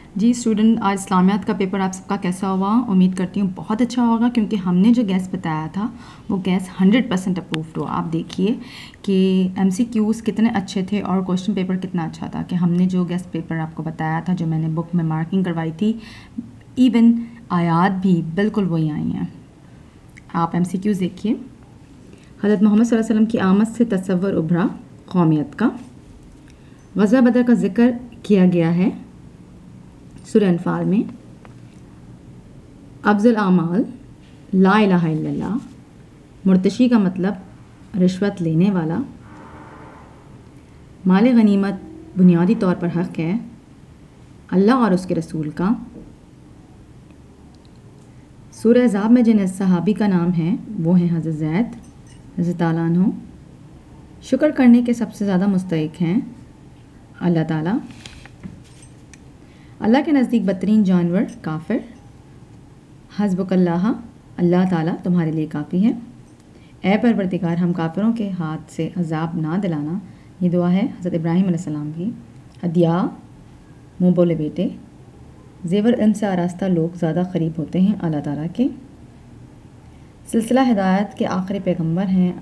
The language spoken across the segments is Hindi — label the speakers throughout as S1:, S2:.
S1: जी स्टूडेंट, आज इस्लामियात का पेपर आप सबका कैसा हुआ? उम्मीद करती हूँ बहुत अच्छा होगा, क्योंकि हमने जो गैस बताया था वो गैस 100% अप्रूव्ड हुआ। आप देखिए कि एमसीक्यूज़ कितने अच्छे थे और क्वेश्चन पेपर कितना अच्छा था कि हमने जो गैस पेपर आपको बताया था, जो मैंने बुक में मार्किंग करवाई थी, इवन आयात भी बिल्कुल वही आई हैं। आप एमसीक्यूज़ देखिए। हज़रत मोहम्मद सल्लल्लाहु अलैहि वसल्लम की आमद से तसव्वुर उभरा कौमियत का। ग़ज़वा बदर का जिक्र किया गया है सूरह अनफाल में। अफ़ज़ल आमाल ला इलाहा इल्लल्लाह। मुर्तशी का मतलब रिश्वत लेने वाला। माल गनीमत बुनियादी तौर पर हक़ है अल्लाह और उसके रसूल का। सूरह अहज़ाब में जिन सहाबी का नाम है वो हैं हज़रत ज़ैद रज़ी अल्लाह अन्हु। शुक्र करने के सबसे ज़्यादा मुस्तहिक़ हैं अल्लाह ताला। अल्लाह के नज़दीक बदतरीन जानवर काफिर। हस्बुकल्लाह, अल्लाह ताला तुम्हारे लिए काफ़ी है। ए परवरदिगार, हम काफिरों के हाथ से अजाब ना दिलाना। ये दुआ है हज़रत इब्राहीम अलैहिस्सलाम की। अदिया, मुँह बोले बेटे। ज़ेवर इल्म से आरास्ता लोग ज़्यादा करीब होते हैं अल्लाह ताला के। सिलसिला हिदायत के आखिरी पैगंबर हैं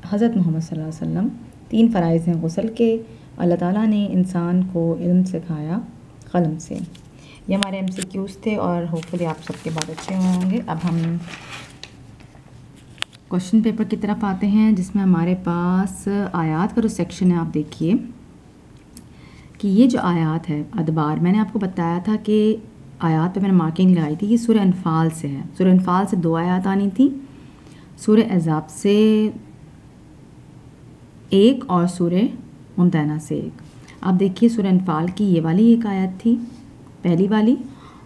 S1: हज़रत मोहम्मद सल्लल्लाहु अलैहि वसल्लम। 3 फ़राइज़ हैं गुस्ल के। अल्लाह ताला ने इंसान को इल्म सिखाया कलम से। ये हमारे एमसीक्यूज़ थे और होपफुली आप सबके बहुत अच्छे हुए होंगे। अब हम क्वेश्चन पेपर की तरफ आते हैं, जिसमें हमारे पास आयात का जो सेक्शन है, आप देखिए कि ये जो आयात है अदबार, मैंने आपको बताया था कि आयात पे मैंने मार्किंग लगाई थी। ये सूरह अनफाल से है। सूरह अनफाल से 2 आयात आनी थी, सूरह अहज़ाब से 1 और सूरह मुमतहना से 1। आप देखिए सूरह अनफाल की ये वाली एक आयत थी, पहली वाली,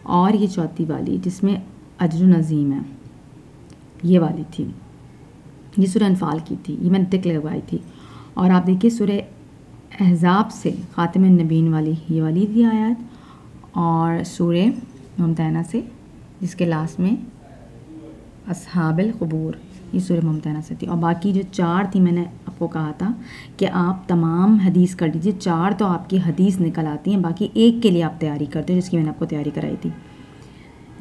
S1: और ये चौथी वाली जिसमें अजर नज़ीम है, ये वाली थी। ये सूरह अनफाल की थी, ये मैंने टिक लगवाई थी। और आप देखिए सूरह अहज़ाब से ख़ातिमुन नबीन वाली ये वाली थी आयत, और सूरह मुमतहना से जिसके लास्ट में अस्हाबुल क़ुबूर, ये सूरह मुमतहना से थी। और बाकी जो 4 थी, मैंने आपको कहा था कि आप तमाम हदीस कर लीजिए। 4 तो आपकी हदीस निकल आती हैं, बाकी एक के लिए आप तैयारी करते हो, जिसकी मैंने आपको तैयारी कराई थी।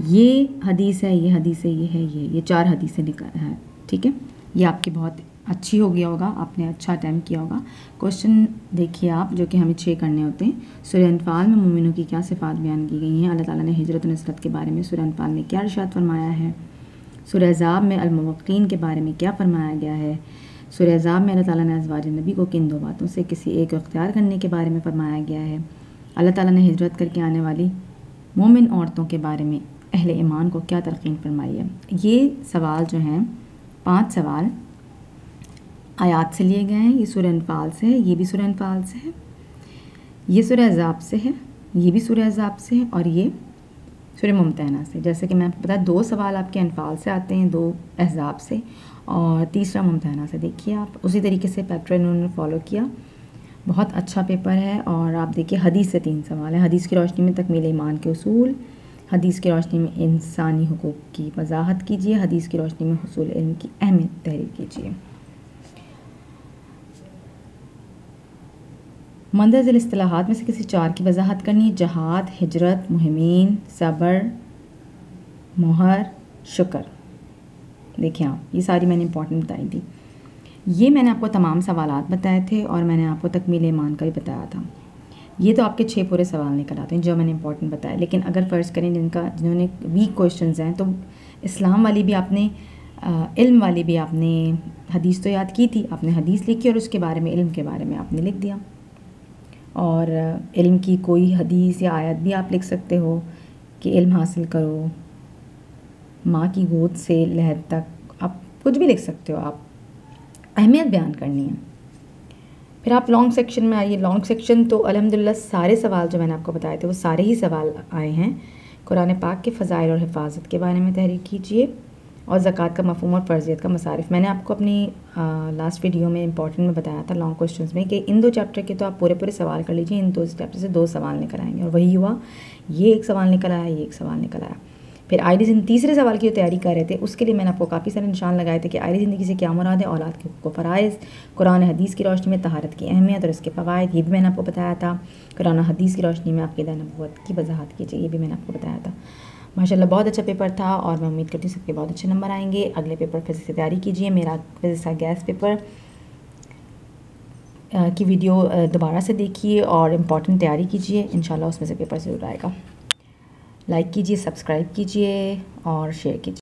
S1: ये हदीस है, ये हदीस है, ये है, ये 4 हदीसें निकल है। ठीक है, ये आपकी बहुत अच्छी हो गया होगा, आपने अच्छा अटैम्प्ट किया होगा। क्वेश्चन देखिए आप, जो कि हमें 6 करने होते हैं। सूरह अनफाल में मोमिनों की क्या सिफ़ात बयान की गई हैं? अल्लाह ताला ने हिजरत और नुसरत के बारे में सूरह अनफाल में क्या इरशाद फरमाया है? सूरह अहज़ाब में अल-मुवक्कीन के बारे में क्या फरमाया गया है? सूरह अहज़ाब में अल्लाह ताला ने अज़वाज नबी को किन 2 बातों से किसी एक को इख्तियार करने के बारे में फरमाया गया है? अल्लाह ताला ने हिजरत करके आने वाली मोमिन औरतों के बारे में अहले ईमान को क्या तलक़ीन फरमाई है? ये सवाल जो हैं 5 सवाल आयात से लिए गए हैं। ये सूरह अनफाल से है, ये भी सूरह अनफाल से है, ये सूरह अहज़ाब से है, ये भी सूरह अहज़ाब से है, और ये सूरह मुमतहना से। जैसे कि मैं आपको बताया, 2 सवाल आपके अनफाल से आते हैं, 2 अहज़ाब से, और तीसरा मुमतहना से। देखिए आप उसी तरीके से पैटर्न उन्होंने फॉलो किया। बहुत अच्छा पेपर है। और आप देखिए हदीस से 3 सवाल हैं। हदीस की रोशनी में तकमील ईमान के उसूल, हदीस की रोशनी में इंसानी हुकूक की वजाहत कीजिए, हदीस की रोशनी में हुसूल इल्म की अहमियत तहरीर कीजिए। मंदरज़िल इस्तिलाहात में से किसी 4 की वजाहत करनी है। जहाद, हिजरत, मुहिमीन, सब्र, मोहर, शुक्र। देखिए आप, ये सारी मैंने इंपॉर्टेंट बताई थी। ये मैंने आपको तमाम सवालात बताए थे, और मैंने आपको तकमील ईमान का भी बताया था। ये तो आपके 6 पूरे सवाल निकल आते हैं जो मैंने इंपॉर्टेंट बताया। लेकिन अगर फ़र्ज़ करें जिन्होंने वीक क्वेश्चंस हैं, तो इस्लाम वाली भी आपने, इल्म वाली भी आपने हदीस तो याद की थी, आपने हदीस लिखी और उसके बारे में, इल्म के बारे में आपने लिख दिया। और इल्म की कोई हदीस या आयत भी आप लिख सकते हो कि इल्म हासिल करो, माँ की गोद से लहद तक, आप कुछ भी लिख सकते हो। आप अहमियत बयान करनी है। फिर आप लॉन्ग सेक्शन में आइए। लॉन्ग सेक्शन तो अल्हम्दुलिल्लाह सारे सवाल जो मैंने आपको बताए थे वो सारे ही सवाल आए हैं। कुरान पाक के फ़ज़ाइल और हिफाजत के बारे में तहरीर कीजिए, और ज़कात का मफ़हूम और फ़र्ज़ियत का मसारिफ़। मैंने आपको अपनी लास्ट वीडियो में इंपॉर्टेंट में बताया था लॉन्ग क्वेश्चंस में कि इन 2 चैप्टर के तो आप पूरे सवाल कर लीजिए, इन 2 चैप्टर से 2 सवाल निकल आएंगे। और वही हुआ, ये एक सवाल निकल आया, ये एक सवाल निकल आया। फिर आयरी ज़िंदगी तीसरे सवाल की जो तैयारी कर रहे थे उसके लिए मैंने आपको काफ़ी सारे निशान लगाए थे कि आयरी ज़िंदगी से क्या मुराद है, औलाद के हुक्म फ़राइज़, कुरान हदीस की रोशनी में तहारत की अहमियत और इसके फ़वाइद, ये भी मैंने आपको बताया था। कुरान हदीस की रोशनी में अक़ीदा नबूवत की वजाहत कीजिए, ये भी मैंने आपको बताया था। माशाल्लाह बहुत अच्छा पेपर था और मैं उम्मीद करती हूँ सबके बहुत अच्छे नंबर आएंगे। अगले पेपर फिज़िक्स की तैयारी कीजिए। मेरा फिज़िक्स का गैस पेपर की वीडियो दोबारा से देखिए और इम्पॉर्टेंट तैयारी कीजिए, इंशाल्लाह उसमें से पेपर ज़रूर आएगा। लाइक कीजिए, सब्सक्राइब कीजिए और शेयर कीजिए।